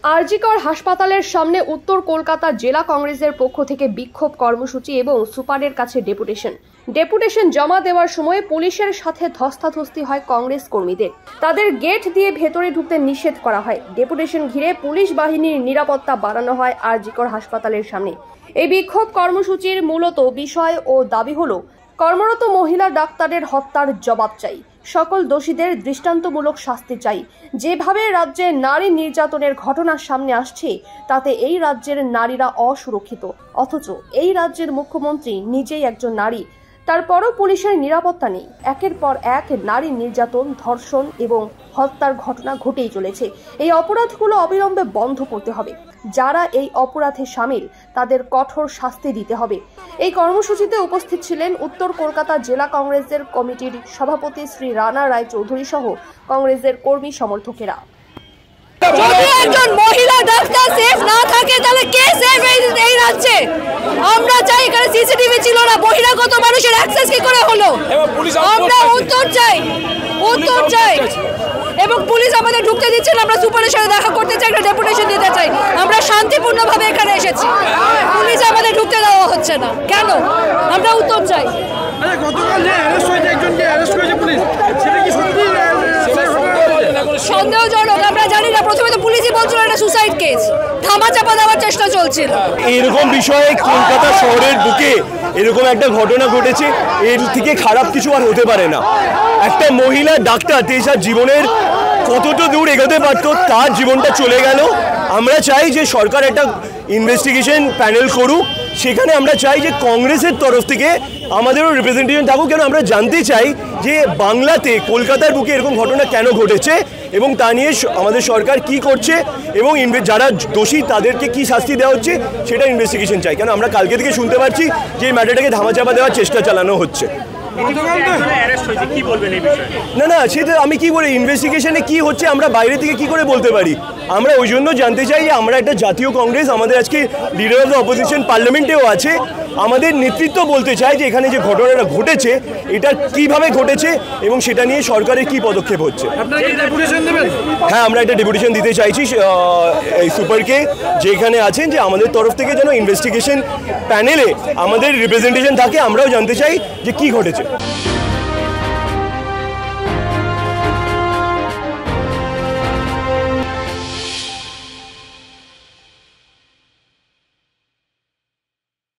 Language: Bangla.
আরজিকর হাসপাতালের সামনে উত্তর কলকাতা জেলা কংগ্রেসের পক্ষ থেকে বিক্ষোভ কর্মসূচি এবং সুপারের কাছে ডেপুটেশন জমা দেওয়ার সময় পুলিশের সাথে ধস্তাধস্তি হয় কংগ্রেস কর্মীদের। তাদের গেট দিয়ে ভেতরে ঢুকতে নিষেধ করা হয়। ডেপুটেশন ঘিরে পুলিশ বাহিনীর নিরাপত্তা বাড়ানো হয় আরজিকর হাসপাতালের সামনে। এই বিক্ষোভ কর্মসূচির মূলত বিষয় ও দাবি হলো কর্মরত মহিলা ডাক্তারের হত্যার জবাব চাই, সকল দোষীদের দৃষ্টান্তমূলক শাস্তি চাই। যেভাবে রাজ্যে নারী নির্যাতনের ঘটনা সামনে আসছে তাতে এই রাজ্যের নারীরা অসুরক্ষিত, অথচ এই রাজ্যের মুখ্যমন্ত্রী নিজেই একজন নারী, তারপরও পুলিশের নিরাপত্তা নেই। একের পর এক নারী নির্যাতন, ধর্ষণ এবং হত্যার ঘটনা ঘটেই চলেছে। এই অপরাধগুলো অবিলম্বে বন্ধ করতে হবে। যারা এই অপরাধে সামিল তাদের কঠোর শাস্তি দিতে হবে। এই কর্মসূচিতে উপস্থিত ছিলেন উত্তর কলকাতা জেলা কংগ্রেসের কমিটির সভাপতি শ্রী রানা রায় চৌধুরী সহ কংগ্রেসের কর্মী সমর্থকেরা। যদি একজন মহিলা ডাক্তার সেফ না থাকে তাহলে কে সেফ এই রাজ্যে? আমরা চাই, এখানে সিসিটিভি ছিল না, বহিরাগত মানুষের অ্যাক্সেস কি করে হলো? আমরা উত্তর চাই এবং পুলিশ আমাদের ঢুকতে দিচ্ছে না। আমরা সুপারের সাথে দেখা করতে চাই, একটা ডেপুটেশন দিতে চাই। আমরা শান্তিপূর্ণভাবে এখানে এসেছি, পুলিশ আমাদের ঢুকতে দেওয়া হচ্ছে না কেন? আমরা উত্তর চাই। সন্দেহজনক, আমরা জানি না। প্রথমে তো পুলিশই বলছিল এটা সুসাইড কেস, ধামাচাপা দেওয়ার চেষ্টা চলছিল। এরকম বিষয়ে কলকাতা শহরের বুকে এরকম একটা ঘটনা ঘটেছে, এর থেকে খারাপ কিছু আর হতে পারে না। একটা মহিলা ডাক্তার তার জীবনের কতটা দূর এগোতে পারতো, তার জীবনটা চলে গেল। আমরা চাই যে সরকার একটা ইনভেস্টিগেশন প্যানেল করুক। সেখানে আমরা চাই যে কংগ্রেসের তরফ থেকে আমাদেরও রিপ্রেজেন্টেশন থাকুক, কেন আমরা জানতে চাই যে বাংলাতে কলকাতার বুকে এরকম ঘটনা কেন ঘটেছে এবং তা নিয়ে আমাদের সরকার কি করছে এবং যারা দোষী তাদেরকে কি শাস্তি দেওয়া হচ্ছে সেটা ইনভেস্টিগেশন চাই। কেন আমরা কালকে থেকে শুনতে পাচ্ছি যে এই ম্যাটারটাকে ধামাচাপা দেওয়ার চেষ্টা চালানো হচ্ছে। না, সেটা আমি কি বলি, ইনভেস্টিগেশনে কি হচ্ছে আমরা বাইরে থেকে কি করে বলতে পারি? আমরা ওই জন্য জানতে চাই যে আমরা একটা জাতীয় কংগ্রেস, আমাদের আজকে লিডার অফ দ্য অপোজিশন পার্লামেন্টেও আছে, আমাদের নেতৃত্ব বলতে চায় যে এখানে যে ঘটনাটা ঘটেছে এটা কিভাবে ঘটেছে এবং সেটা নিয়ে সরকারের কি পদক্ষেপ হচ্ছে। হ্যাঁ, আমরা একটা ডেপুটেশন দিতে চাইছি এই সুপারকে, যেখানে আছেন যে আমাদের তরফ থেকে যেন ইনভেস্টিগেশন প্যানেলে আমাদের রিপ্রেজেন্টেশন থাকে। আমরাও জানতে চাই যে কি ঘটেছে।